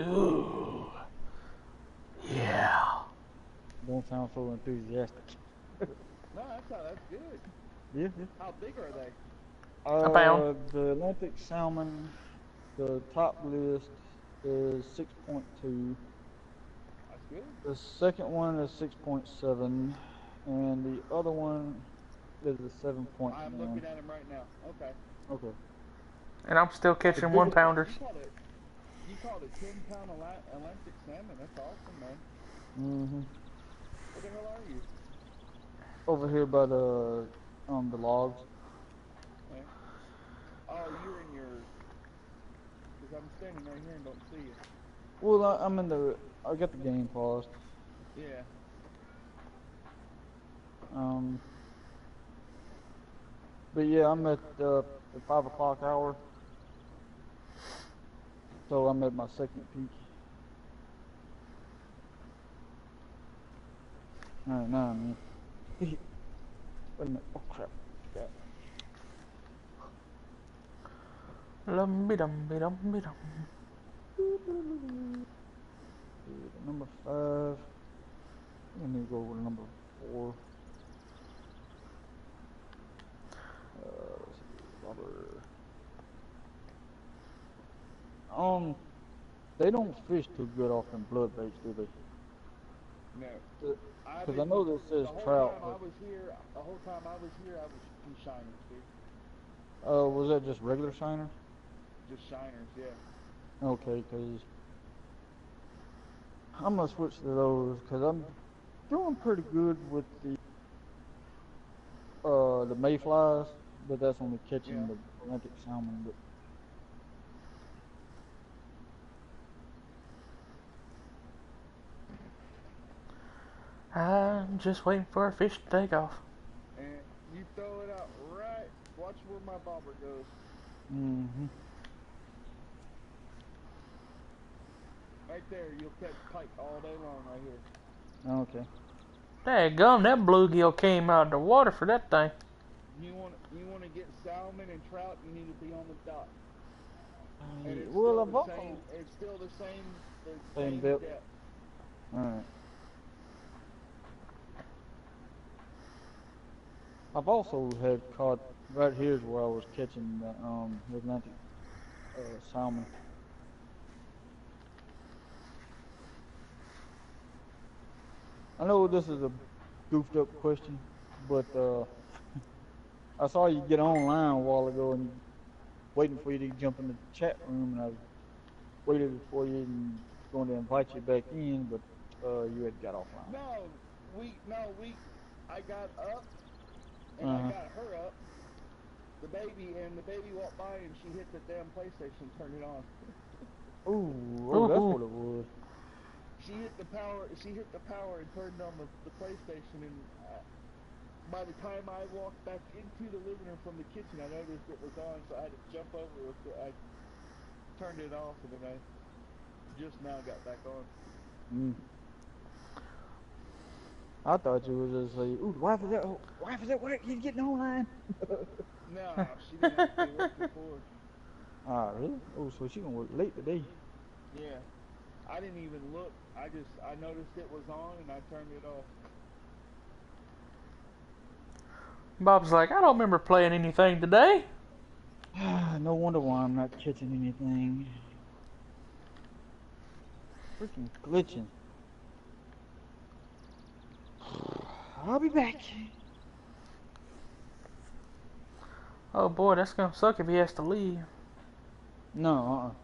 Ooh. Yeah. Don't sound so enthusiastic. No, that's good. Yeah, yeah. How big are they? A pound. The Atlantic salmon, the top list is 6.2. That's good. The second one is 6.7, and the other one is a I'm 7.1. looking at them right now. Okay. Okay. And I'm still The catching one biggest pounders. You called it 10-pound Atlantic salmon. That's awesome, man. hmm Where the hell are you? over here by the logs. Okay. Oh, you're in your. Because I'm standing right here and don't see you. Well, I'm in the. I got the game paused. Yeah. Um, but yeah, I'm at the 5 o'clock hour, so I'm at my second peak. All right, now man. Wait a minute. Oh crap. Forgot. Lumbidum. Number 5. Let me go with number 4. Let's see, Robert. They don't fish too good off them blood baits, do they? No. Because I know this says the whole trout. time I was here, I was shooting shiners, dude. Was that just regular shiner? Just shiners, yeah. Okay, because I'm gonna switch to those because I'm doing pretty good with the mayflies, but that's only catching the Atlantic salmon. But I'm just waiting for a fish to take off. And you throw it out right. Watch where my bobber goes. Right there, you'll catch pike all day long right here. Okay. Daggum, that bluegill came out of the water for that thing. You want to get salmon and trout, you need to be on the dock. And it's well, still the same same depth. All right. I've also had caught right here's where I was catching the Atlantic salmon. I know this is a goofed up question, but I saw you get online a while ago and waiting for you to jump in the chat room, and I waited for you and going to invite you back in, but you had got offline. I got up and I got her up, the baby walked by and she hit the damn PlayStation and turned it on. Oh, that's what it was. She hit the power and turned on the PlayStation, and by the time I walked back into the living room from the kitchen, I noticed it was on, so I had to jump over it. I turned it off, and then I just now got back on. I thought you was just like, ooh, the wife is at work, he's getting online. No, she didn't have to be working before. Ah, really? Oh, so she gonna work late today. Yeah. I didn't even look. I noticed it was on and I turned it off. Bob's like, I don't remember playing anything today. No wonder why I'm not catching anything. Freaking glitching. I'll be back. Oh boy, that's gonna suck if he has to leave. No,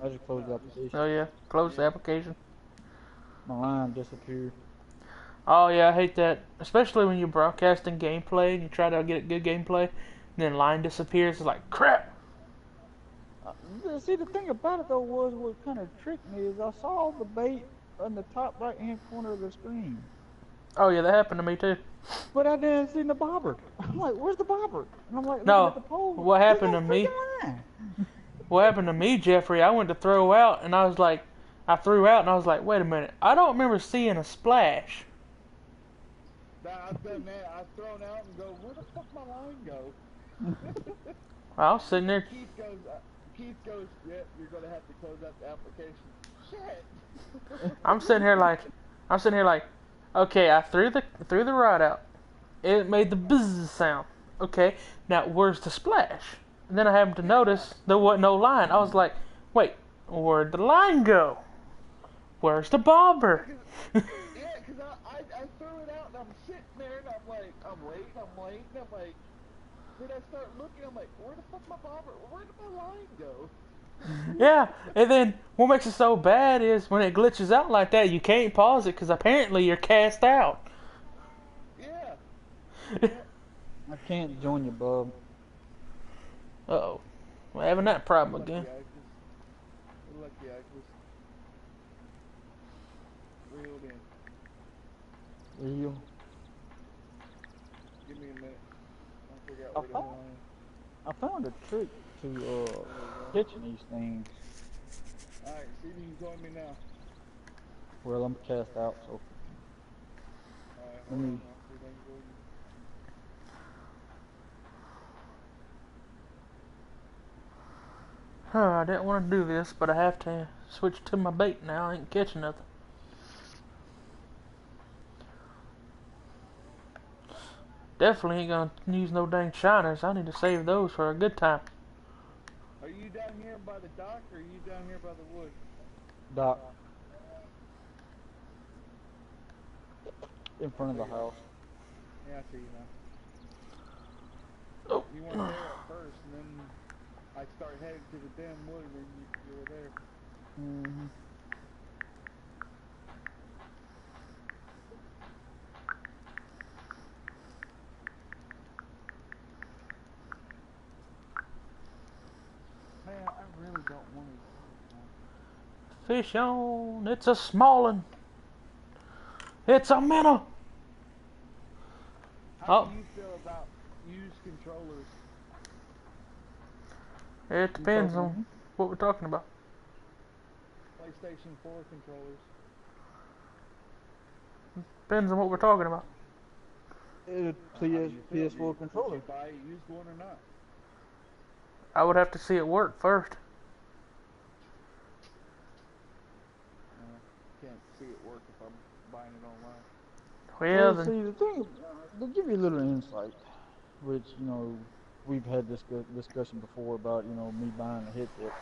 I just closed the application. Oh yeah, close the application. My line disappeared. Oh yeah, I hate that. Especially when you're broadcasting gameplay and you try to get good gameplay, and then line disappears. It's like, crap! See, the thing about it though was what kind of tricked me is I saw the bait in the top right hand corner of the screen. Oh yeah, that happened to me too. But I didn't see the bobber. I'm like, where's the bobber? And I'm like, No, looking at the pole. what happened to me? What happened to me, Jeffrey? I went to throw out, and I was like, I threw out, and I was like, wait a minute, I don't remember seeing a splash. I've done that. I've thrown out and go, where the fuck my line go? I was sitting there. Keith goes, "Yep, you're gonna have to close out the application." Shit. I'm sitting here like, okay, I threw the rod out. It made the buzz sound. Okay, now where's the splash? And then I happened to notice there wasn't no line. I was like, wait, where'd the line go? Where's the bobber? Yeah, because I threw it out and I'm sitting there and I'm like, I'm waiting. I'm like, then I start looking, I'm like, where the fuck my bobber, where did my line go? Yeah, and then what makes it so bad is when it glitches out like that, you can't pause it because apparently you're cast out. Yeah. I can't join you, bub. Uh-oh. We're having that problem again. We're lucky I was reeled in. You. Give me a minute. I forgot I where the found, hell I found a trick to catching these things. Alright, see if you can join me now. Well, I'm cast out, so Alright, let hold me. on. I'll see if I can join you. I didn't want to do this, but I have to switch to my bait now. I ain't catching nothing. Definitely ain't gonna use no dang shiners. I need to save those for a good time. Are you down here by the dock or are you down here by the woods? Doc in front of the house. Yeah, I see you now. Oh. You weren't there at first, and then I start heading to the damn wood, and then you were there. Mm-hmm. Man, I really don't want to. Fish on. It's a small one. It's a minnow. How do you feel about used controllers? It depends on what we're talking about. PlayStation 4 controllers. Depends on what we're talking about. PS4 controller. Did you buy a used one or not? I would have to see it work first. Can't see it work if I'm buying it online. Well, Well, then, see, the thing, to give you a little insight, which, we've had this discussion before about, me buying a headset.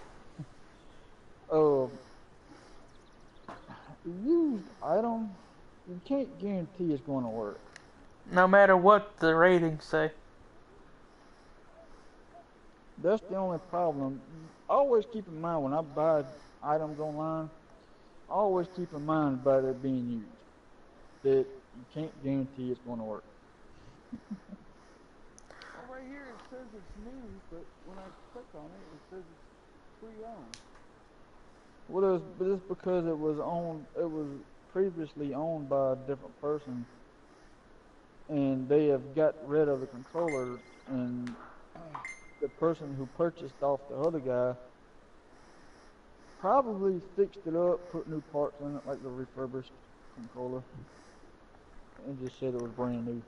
Used item, you can't guarantee it's going to work. no matter what the ratings say. That's the only problem. Always keep in mind when I buy items online, always keep in mind about it being used. That you can't guarantee it's going to work. Well, right here it says it's new, but when I click on it, it says it's pre-owned. Well, it's because it was previously owned by a different person, and they have got rid of the controller, and the person who purchased off the other guy probably fixed it up, put new parts in it, like the refurbished controller, and just said it was brand new.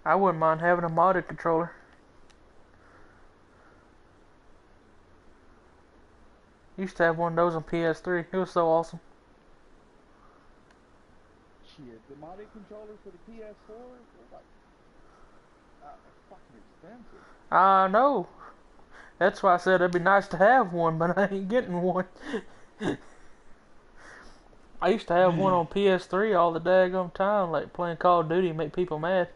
I wouldn't mind having a modded controller. Used to have one of those on PS3. It was so awesome. Shit, the modded controllers for the PS4 are like fucking expensive. I know. That's why I said it'd be nice to have one, but I ain't getting one. I used to have one on PS3 all the daggone time, like playing Call of Duty, make people mad.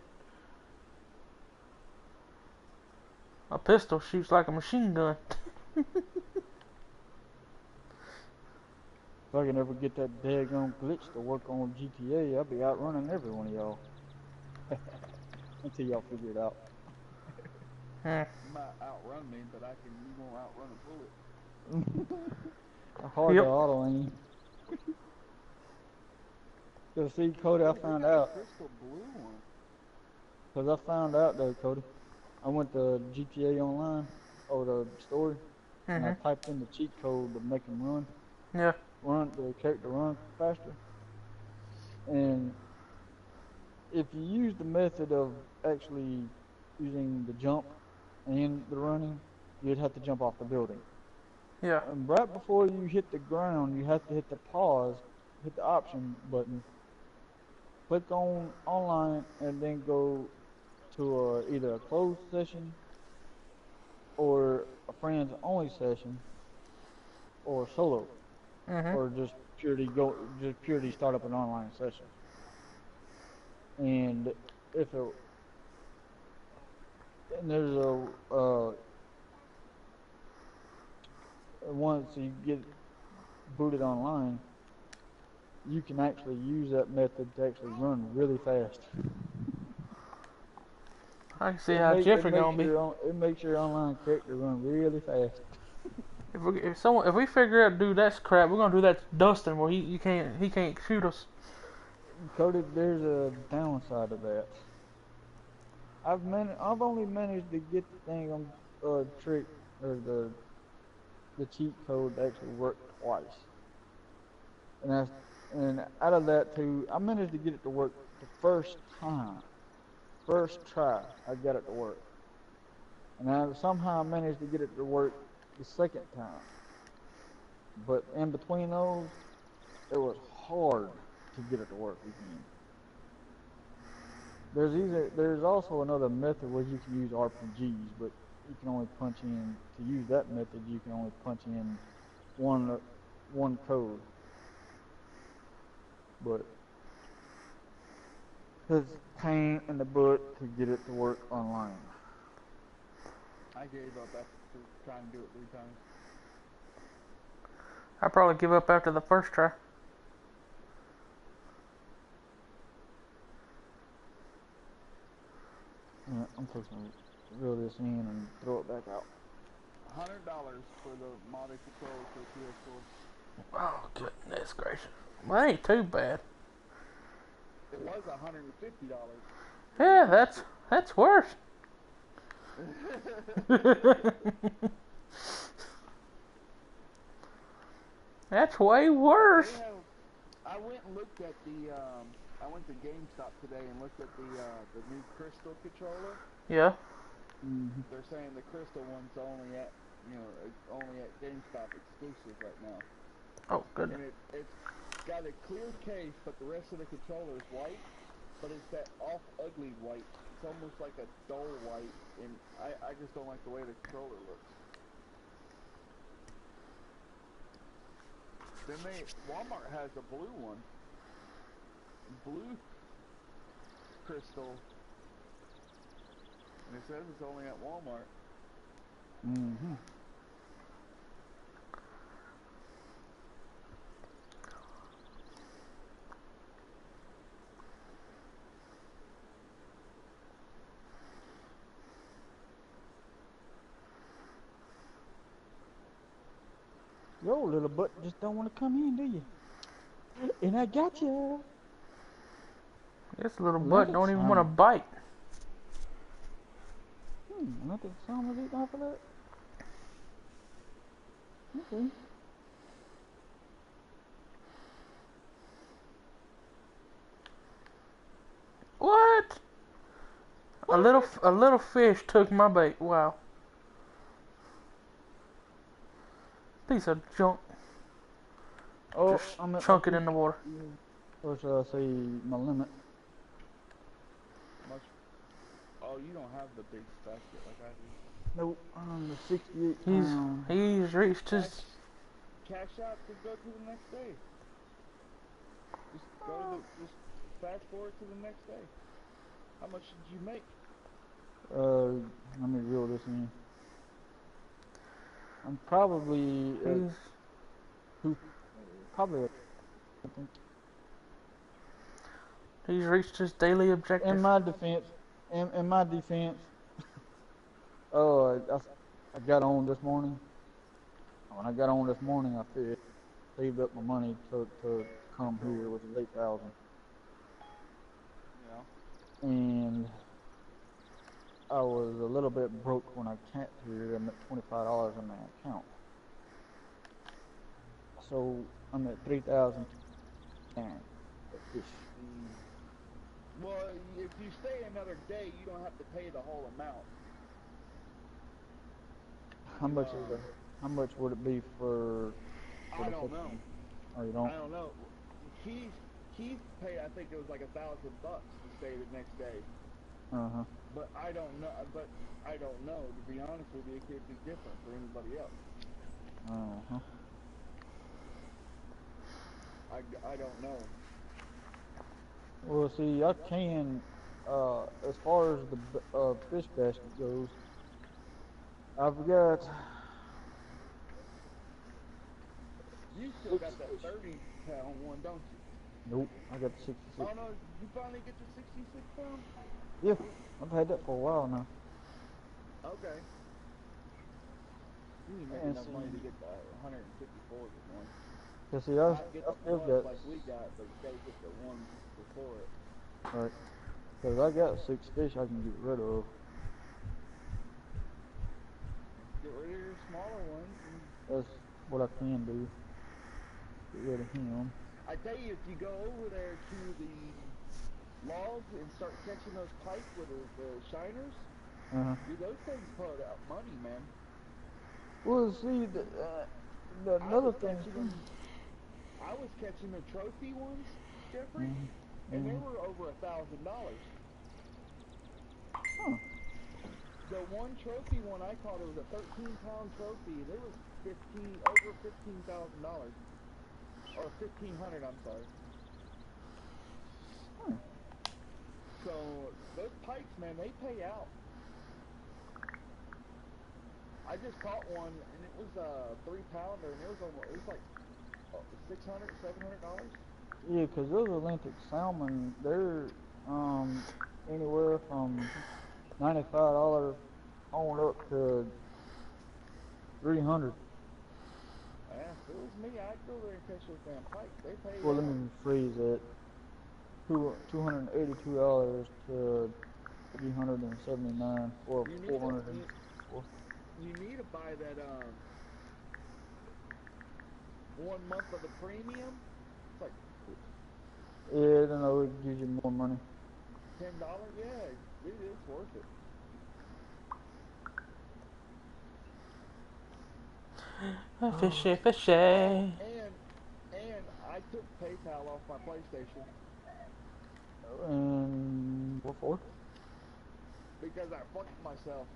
My pistol shoots like a machine gun. If I can ever get that daggone glitch to work on GTA, I'll be outrunning every one of y'all. Until y'all figure it out. You might outrun me, but you won't outrun a bullet. Hard Yep. to auto aim. Cause see, Cody, I found out. Crystal blue one. Cause I found out though, Cody. I went to GTA Online, or the story, and I typed in the cheat code to make him run the character run faster. And if you use the method of actually using the jump and the running, you'd have to jump off the building. Yeah. And right before you hit the ground, you have to hit the pause, hit the option button, click on online, and then go to either a closed session or a friends only session or solo Mhm. or just purely start up an online session. And if it and there's once you get booted online, you can actually use that method to actually run really fast. I can see how Jeffrey gonna be. It makes your online character run really fast. If we figure out to do that crap, we're gonna do that to Dustin where he can't shoot us. Cody, there's a downside to that. I've only managed to get the thing on trick or the cheat code to actually work twice, and out of that too, I managed to get it to work the first time, first try. I got it to work, and I somehow managed to get it to work the second time. But in between those, it was hard to get it to work again. There's also another method where you can use RPGs, but you can only punch in to use that method. You can only punch in one code, but it's pain in the butt to get it to work online. I gave up after trying to do it 3 times. I probably give up after the first try. Yeah, I'm supposed to reel this in and throw it back out. $100 for the modded controller for the PS4. Oh goodness gracious! Well, that ain't too bad. It was $150. Yeah, that's worse. That's way worse. I went and looked at I went to GameStop today and looked at the new Crystal controller. Yeah. Mm-hmm. They're saying the Crystal one's only at GameStop exclusive right now. Oh goodness. And it's got a clear case, but the rest of the controller is white. But it's that off ugly white. It's almost like a dull white, and I just don't like the way the controller looks. Then Walmart has a blue one. Blue Crystal. And it says it's only at Walmart. Mm-hmm. Your little butt just don't want to come in, do you? And I got you. This little butt don't even want to bite. Nothing sound was eating off of that. Okay. What? A little fish took my bait. Wow. Piece of junk. Oh, Just chunk it in the water. Or should I say my limit? Oh, you don't have the big basket like I do. Nope, I'm the 68 pound. He's reached his. Cash out to go to the next day. Just fast forward to the next day. How much did you make? Let me reel this in. I'm probably probably. I think. He's reached his daily objective. In my defense, oh, I got on this morning. When I got on this morning, I saved up my money to come here, which is $8,000. Yeah. And I was a little bit broke when I came here. I'm at $25 in my account. So I'm at 3,000. Well, if you stay another day, you don't have to pay the whole amount. How much is it? How much would it be for I the don't fixed know. one? Oh, you I don't? don't know. Keith paid, I think it was like $1,000 to stay the next day. Uh-huh. But I don't know. But I don't know. To be honest with you, it could be different for anybody else. Uh-huh. I don't know. Well, see, I can, as far as the fish basket goes, I've got You still 6 got that fish. 30-pound one, don't you? Nope, I got the 66. Oh no, you finally get the 66 pound? Yeah, I've had that for a while now. Okay. You need to make And enough money to see, get the 154 one. cause see, Not get I the still plus got, like we got, but you gotta get the one before it. right, cause I got 6 fish I can get rid of. Get rid of your smaller ones. That's what I can do. Get rid of him. I tell you, if you go over there to the logs and start catching those pike with the shiners, Uh-huh. dude, those things put out money, man. Well, see, another thing too. I was catching the trophy ones, Jeffrey, Mm-hmm. and they Mm-hmm. were over $1,000. Huh. The one trophy one I caught, it was a 13-pound trophy, and it was over $15,000, or 1,500. I'm sorry. Hmm. So those pikes, man, they pay out. I just caught one, and it was a 3-pounder, and it was like $600, $700. Yeah, cause those Atlantic salmon, they're anywhere from $95 on up to 300. Yeah, if it was me, I'd go there and catch those damn pikes. They pay Well, let out. me rephrase that. $282 to 379 or You need to 464. you need to buy that 1 month of the premium. It's like Yeah, I don't know, it gives you more money. $10. Yeah, dude, it's worth it. Fishy, fishy. And I took PayPal off my PlayStation And what for? because I fucked myself.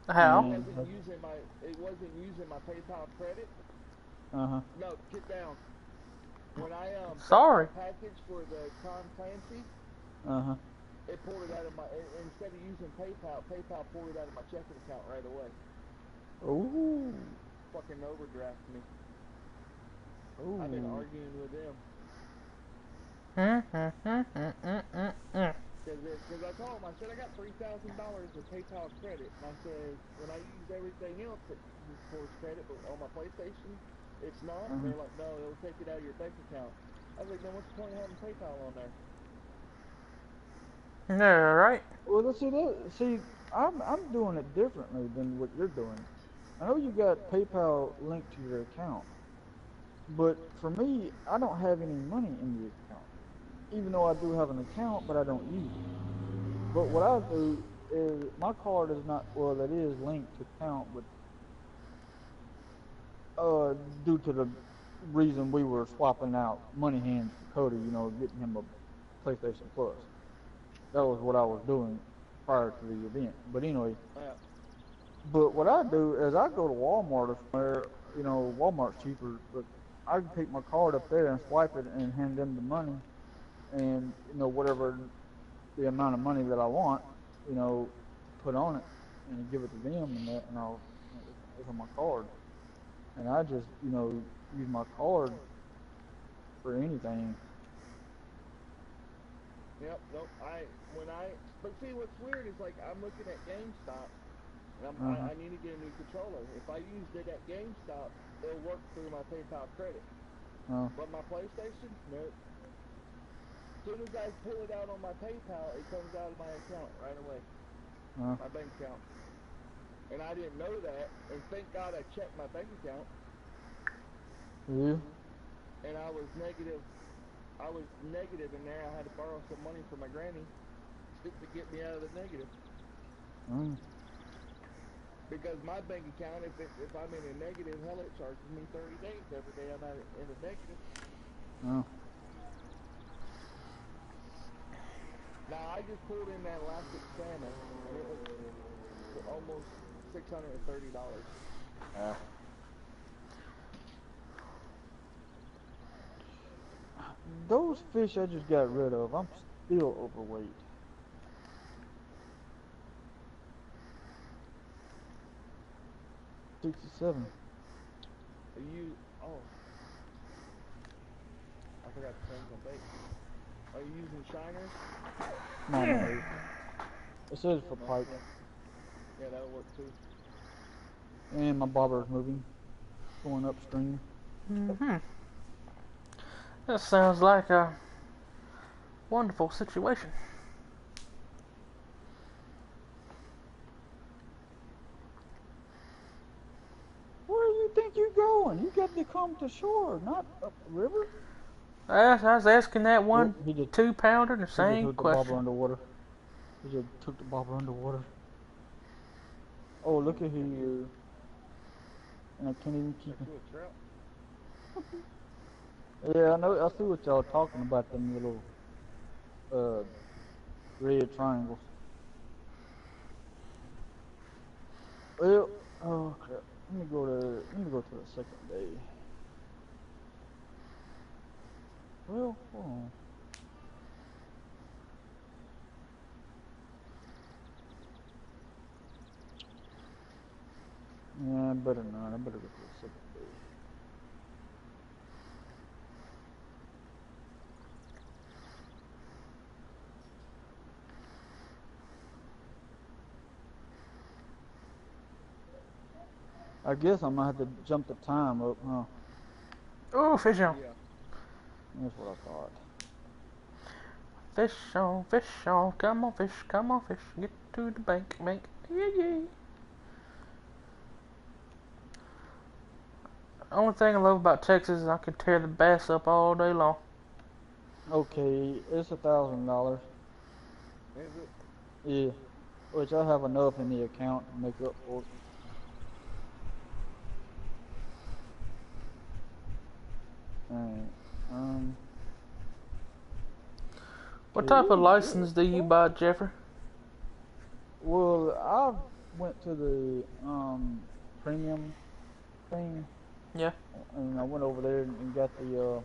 How? It wasn't using my PayPal credit. Uh-huh. No, get down. When I bought Sorry. my package for the Tom Clancy, Uh-huh. it pulled it out of my instead of using PayPal pulled it out of my checking account right away. Ooh. Fucking overdraft me. Ooh. I've been arguing with them. Because I told them, I said, I got $3,000 of PayPal credit. And I said, when I use everything else that towards credit, but on my PlayStation, it's not. Uh-huh. They're like, no, it'll take it out of your bank account. I was like, then what's the point of having PayPal on there? Yeah, right. Well, let's see that. See, I'm doing it differently than what you're doing. I know you got PayPal linked to your account, but for me, I don't have any money in the account. Even though I do have an account, but I don't use it. But what I do is my card is not, well, that is linked to account, but due to the reason we were swapping out money hands for Cody, you know, getting him a PlayStation Plus. That was what I was doing prior to the event. But anyway, but what I do is I go to Walmart or somewhere, you know, Walmart's cheaper, but I can take my card up there and swipe it and hand them the money and, you know, whatever the amount of money that I want, you know, put on it and give it to them and that, and I'll, it's on my card. And I just, you know, use my card for anything. Yep, nope. But see, what's weird is like I'm looking at GameStop, and Uh-huh. I need to get a new controller. If I used it at GameStop, it'll work through my PayPal credit. But my PlayStation, nope. As soon as I pull it out on my PayPal, it comes out of my account right away, my bank account. And I didn't know that, and thank God I checked my bank account. Yeah. And I was negative in there. I had to borrow some money from my granny to get me out of the negative. Because my bank account, if I'm in a negative, hell, it charges me 30 days every day I'm in a negative. Oh. Now, I just pulled in that Elastic salmon, and it was for almost $630. Yeah. Those fish I just got rid of, I'm still overweight. $67. Oh, I forgot to change my bait. Are you using shiners? No. It says for pike. Yeah, that'll work too. And my bobber's moving. Going upstream. Mm-hmm. That sounds like a wonderful situation. Where do you think you're going? You got to come to shore, not up the river. I was asking that one He just 2-pounder the same took the bobber question. underwater. He just took the bobber underwater. Oh, look at here. And I can't even keep That's him. a trout. Yeah, I know. I see what y'all talking about, them little red triangles. Well, oh crap. Let me go to the second day. Well, hold on. Yeah, I better not. I better go to the second day. I guess I'm gonna have to jump the time up, huh? Oh, fish on. Yeah. That's what I thought. Fish on, come on fish, get to the bank, yeah. The only thing I love about Texas is I can tear the bass up all day long. Okay, it's $1,000. Is it? Yeah, which I have enough in the account to make up for it. Alright, What type of license do you buy, Jeffrey? well, I went to the premium thing. Yeah. And I went over there and got the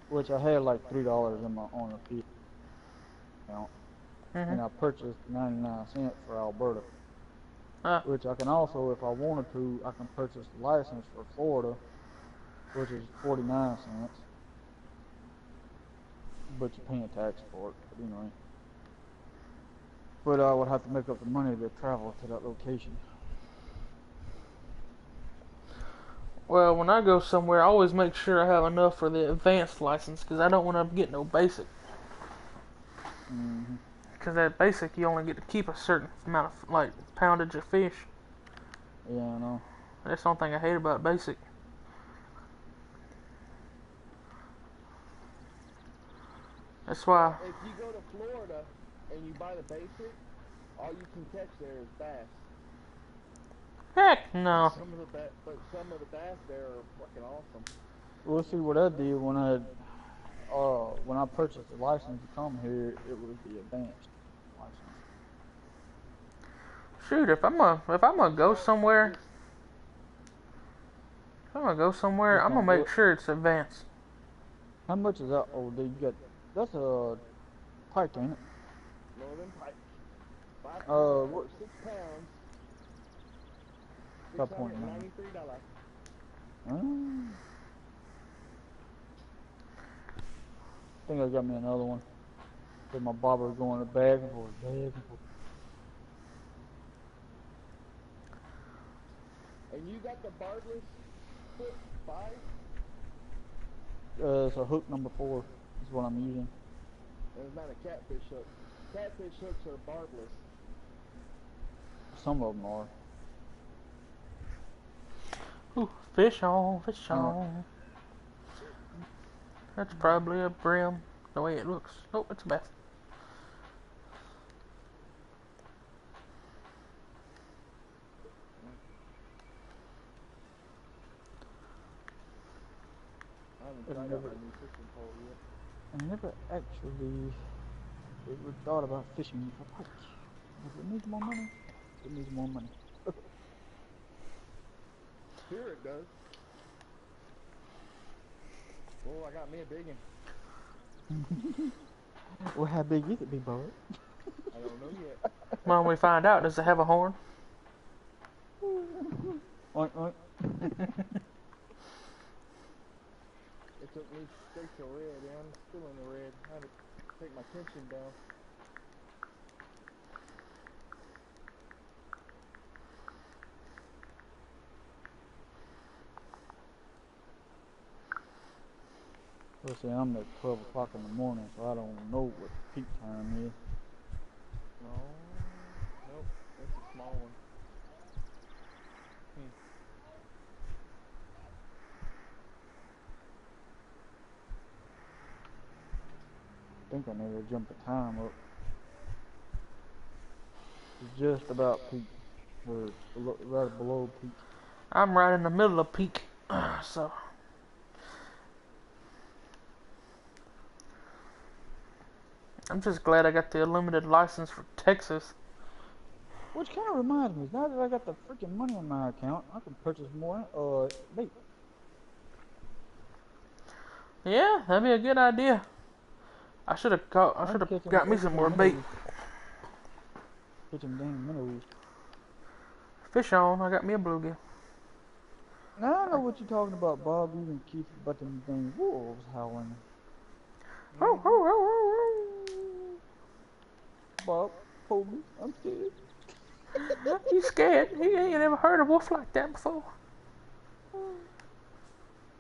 which I had like $3 in my on a fee account, and I purchased 99 cents for Alberta. Which I can also, if I wanted to, I can purchase the license for Florida, which is 49 cents. But you're paying tax for it, but anyway. But I would have to make up the money to travel to that location. Well, when I go somewhere, I always make sure I have enough for the advanced license, because I don't want to get no basic. Because that basic, you only get to keep a certain amount of, like, poundage of fish. Yeah, I know. That's the only thing I hate about basic. That's why. If you go to Florida and you buy the basic, all you can catch there is bass. Heck no. Some of the bass there are fucking awesome. We'll see what I did when I purchased the license to come here. It was the advanced license. Shoot, if I'm gonna go somewhere, I'm gonna make sure it's advanced. How much is that? Oh, dude, you got that's a pike, ain't it? Northern pike. 6 pounds. $693. I think I got me another one. With my bobber going back and forth, back and forth. And you got the barbless hook 5? It's a hook number 4 is what I'm using. And it's not a catfish hook. Catfish hooks are barbless. Some of them are. Ooh, fish on. That's probably a brim, the way it looks. Oh, it's a bass. haven't I've tried out never, my new fishing pole yet. I never actually ever thought about fishing for pike. If it needs more money, it needs more money. Here it does. Oh, I got me a big one. Well, how big is it, big boy? I don't know yet. When we find out, does it have a horn? Oink, oink. It took me straight to red, and I'm still in the red. I had to take my tension down. Well, see, I'm at 12 o'clock in the morning, so I don't know what peak time is. No, nope, that's a small one. I think I need to jump the time up. It's just about peak, or right below peak. I'm right in the middle of peak, so I'm just glad I got the unlimited license for Texas. Which kind of reminds me, now that I got the freaking money in my account, I can purchase more bait. Yeah, that'd be a good idea. I should have got me some more bait. Catch them damn minnows. Fish on, I got me a bluegill. Now I know what you're talking about, Bob. You and Keith about them dang wolves howling. Oh, oh, oh, Bob, hold me. I'm scared. oh. You scared? He ain't never heard a wolf like that before.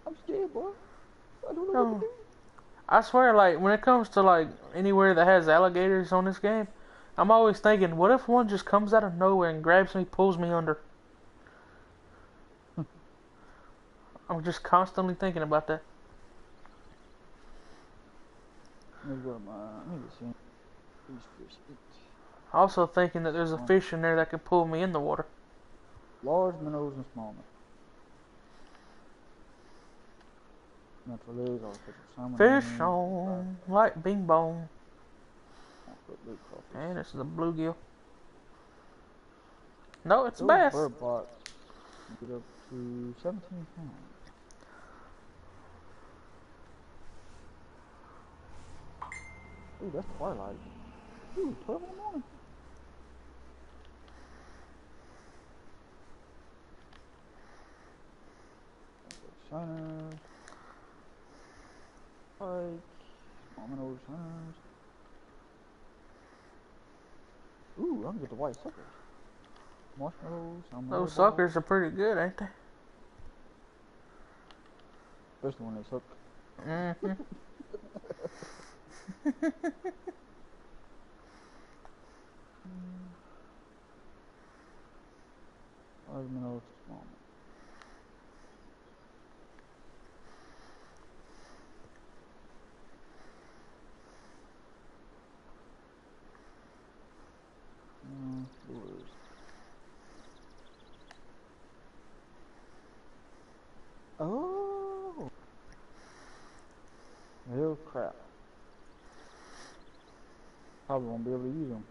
I'm scared, boy. I don't know what to Oh. do. I swear, like, when it comes to, like, anywhere that has alligators on this game, I'm always thinking, what if one just comes out of nowhere and grabs me, pulls me under? I'm just constantly thinking about that. Let me go to let me see. These fish eat. Also thinking that there's a fish in there that could pull me in the water. Large minnows and small minnows. Natural legs, I'll put some salmon Fish on, like bing bong. And this is a bluegill. No, it's a bass. Bird box get up to 17 pounds. Ooh, that's twilight. Ooh, 12 in the morning. Shiners. Pike. Small minnows, shiners. Ooh, I can get the white suckers. Marshmallows. Those suckers are pretty good, ain't they? Especially when they suck. Mm-hmm. Large minnows, small minnows. Lures. Oh! Hell crap. Probably won't be able to use them.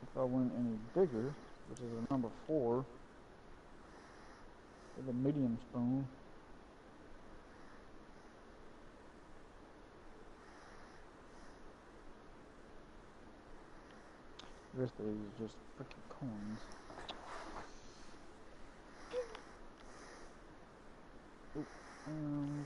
If I went any bigger, which is a number 4, with a medium spoon. The rest of these are just freaking coins. Oh, and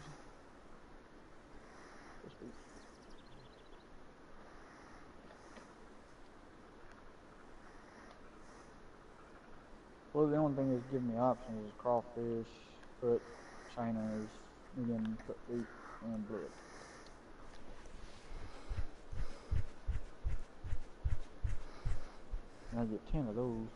well, the only thing that's giving me options is crawfish, cut, shiners, medium cut bait, and blood. And I get 10 of those.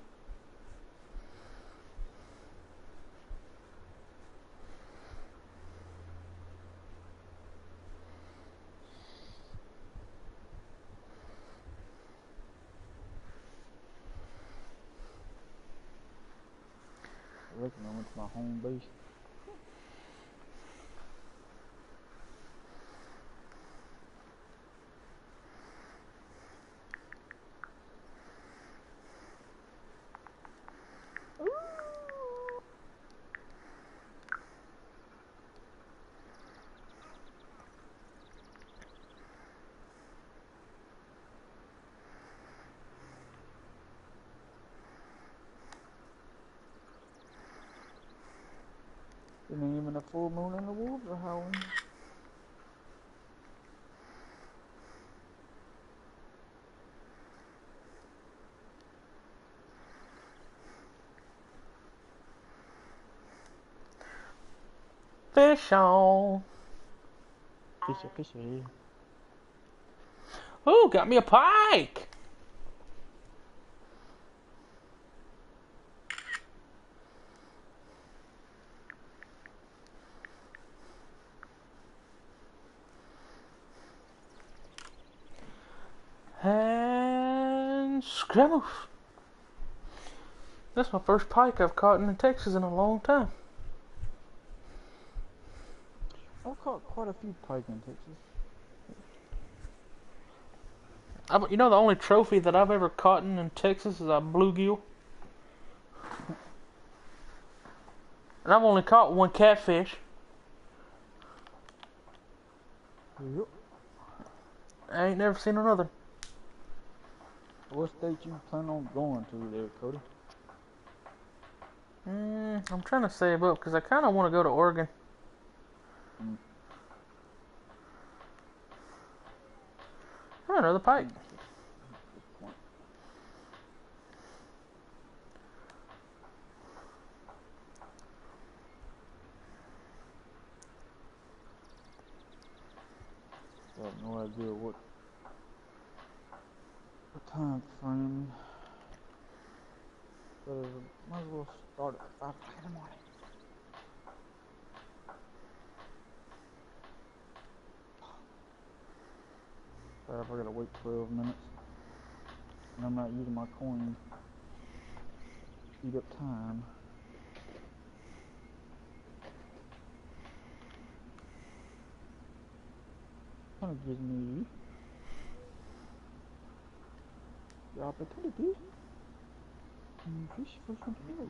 thinking I went to my home base. Isn't even a full moon and the wolves are howling. Fish on. Fishy, fishy. Ooh, got me a pike. And scramble. That's my first pike I've caught in Texas in a long time. I've caught quite a few pike in Texas. You know, the only trophy that I've ever caught in Texas is a bluegill. And I've only caught one catfish. Yep. I ain't never seen another. What state you plan on going to there, Cody? I'm trying to save up because I kind of want to go to Oregon. Oh, another pike. Good point. I have no idea what time frame. But might as well start at 5 o'clock in the morning. Sorry if I gotta wait 12 minutes. And I'm not using my coin to speed up time. Kind of gives me the opportunity to fish for some kills.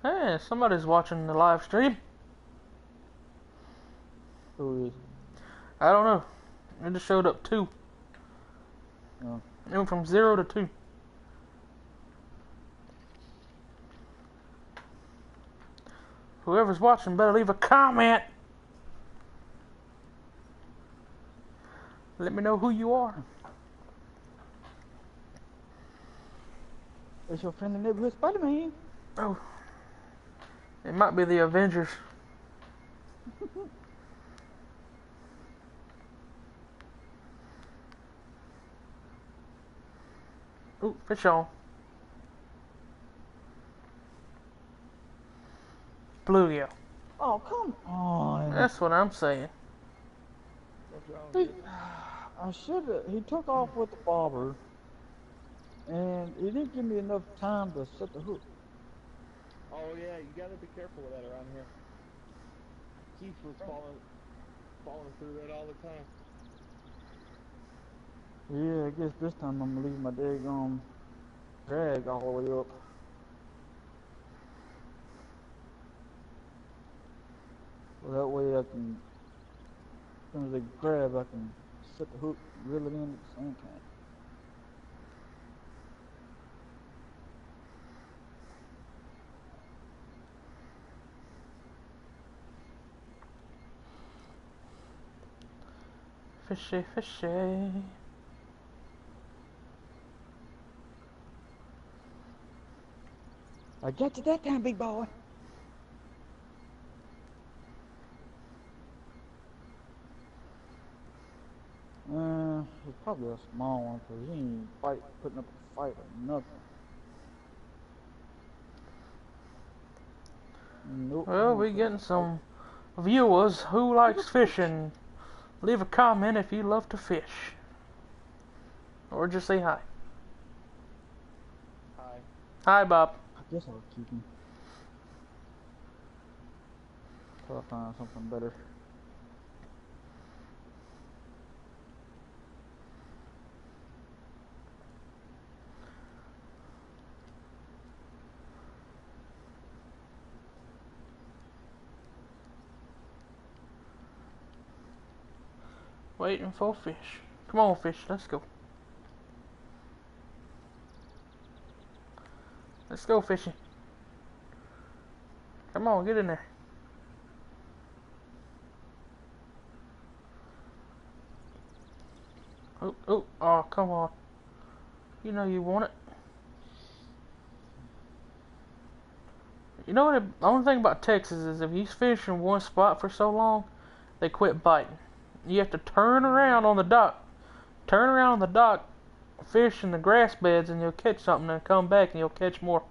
Hey, somebody's watching the live stream. Who is? I don't know. It just showed up 2. Oh. It went from 0 to 2. Whoever's watching better leave a comment. Let me know who you are. It's your friendly neighborhood Spider-Man. Oh. It might be the Avengers. Ooh, fish on. Bluegill. Oh, come on. That's what I'm saying. What's wrong He, with it? I should have. He took off with the bobber, and he didn't give me enough time to set the hook. Oh yeah, you gotta be careful with that around here. Keith was falling through that all the time. Yeah, I guess this time I'm gonna leave my daggone drag all the way up. So that way I can, as soon as they grab, I can set the hook, reel it in at the same time. Fishy, fishy. I got you that time, big boy. It's probably a small one, cause he ain't putting up a fight or nothing. Nope. Well, we getting some viewers who likes fishing Leave a comment if you love to fish. Or just say hi. Hi. Hi, Bob. I guess I'll keep him. Till I find something better. Waiting for fish. Come on, fish. Let's go. Let's go fishing. Come on, get in there. Oh, come on. You know you want it. You know what? The only thing about Texas is if you fish in one spot for so long, they quit biting. You have to turn around on the dock. Turn around on the dock, fish in the grass beds, and you'll catch something, and come back and you'll catch more.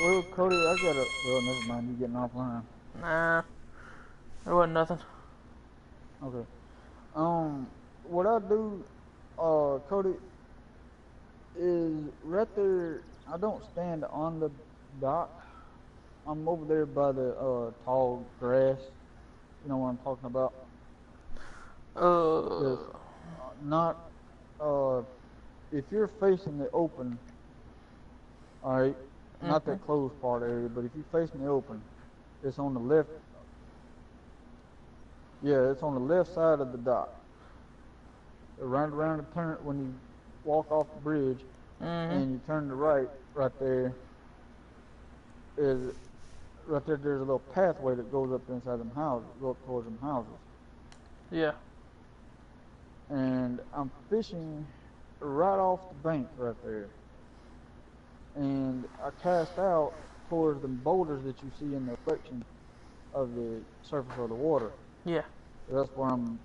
Well, Cody, I gotta. Well, never mind. You getting offline. Nah, there wasn't nothing. Okay. What I do, Cody, is right there. I don't stand on the dock. I'm over there by the tall grass. You know what I'm talking about? There's not. If you're facing the open, all right, not that closed part area, but if you're facing the open, it's on the left. Yeah, it's on the left side of the dock. Right around the turn when you walk off the bridge, and you turn to right there. Is right there. There's a little pathway that goes up inside them houses, go up towards them houses. Yeah. And I'm fishing right off the bank right there. And I cast out towards the boulders that you see in the reflection of the surface of the water. Yeah. That's where I'm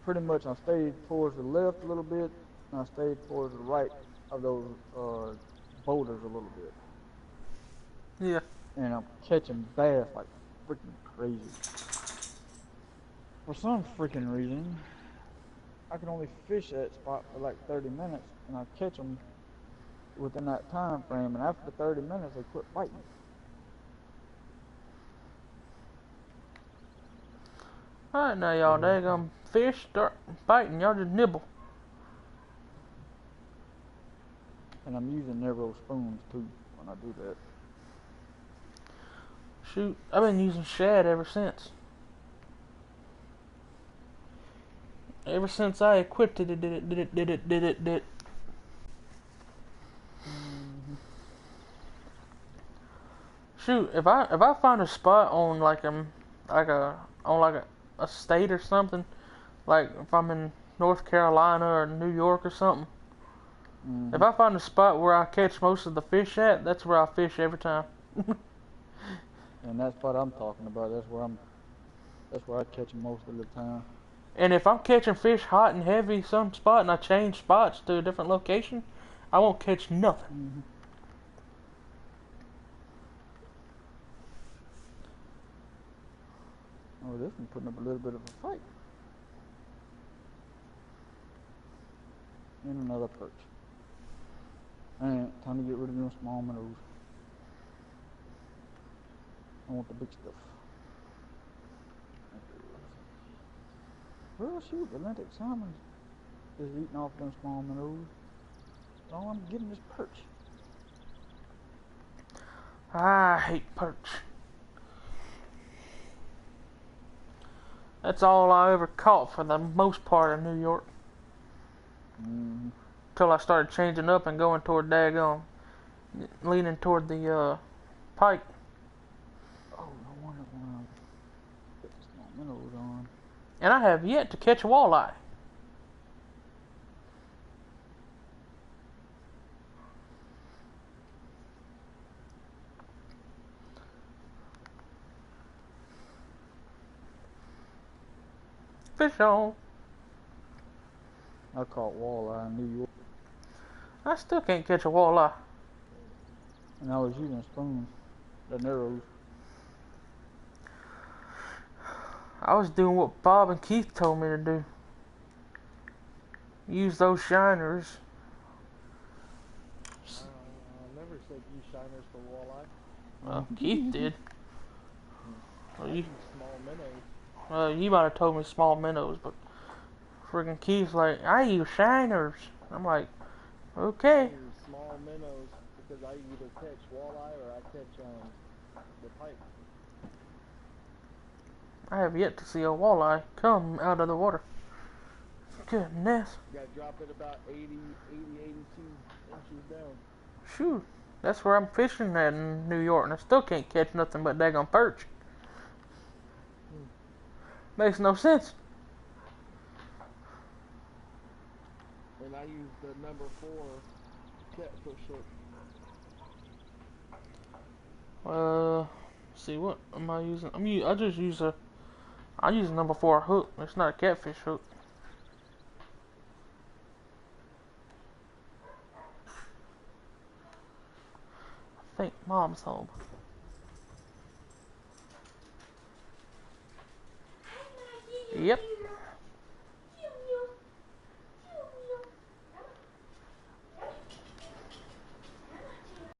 pretty much. I stayed towards the left a little bit, and I stayed towards the right of those boulders a little bit. Yeah. And I'm catching bass like freaking crazy. For some freaking reason, I can only fish that spot for like 30 minutes, and I catch them within that time frame. And after 30 minutes, they quit biting. Alright, now y'all daggum fish start biting, y'all just nibble. And I'm using narrow spoons too when I do that. Shoot, I've been using shad ever since. Ever since I equipped it, did it. Shoot, if I find a spot on like a state or something, like if I'm in North Carolina or New York or something, if I find a spot where I catch most of the fish at, that's where I fish every time. And that's what I'm talking about. That's where I catch them most of the time. And if I'm catching fish hot and heavy some spot and I change spots to a different location, I won't catch nothing. Oh, this one's putting up a little bit of a fight. And another perch. Alright, time to get rid of them small minnows. I want the big stuff. Well, shoot, Atlantic salmon is eating off them small minnows. All I'm getting is perch. I hate perch. That's all I ever caught for the most part of New York. Till I started changing up and going toward daggone, leaning toward the pike. Oh, I wonder when I put the small minnows on. And I have yet to catch a walleye. Fish on. I caught walleye in New York. I still can't catch a walleye. And I was using spoons, the narrows. I was doing what Bob and Keith told me to do. Use those shiners. I never said use shiners for walleye. Well, Keith did. Well, I you, use small minnows. you might have told me small minnows, but friggin' Keith's like, I use shiners. I'm like, I okay. use small minnows because I either catch walleye or I catch the pike. I have yet to see a walleye come out of the water. Goodness. You gotta drop it about 82 inches down. Shoot. That's where I'm fishing at in New York, and I still can't catch nothing but daggone perch. Makes no sense. And I use the number 4 catfish hook. See what am I using? I just use I use a number 4 hook. It's not a catfish hook. I think Mom's home. Yep.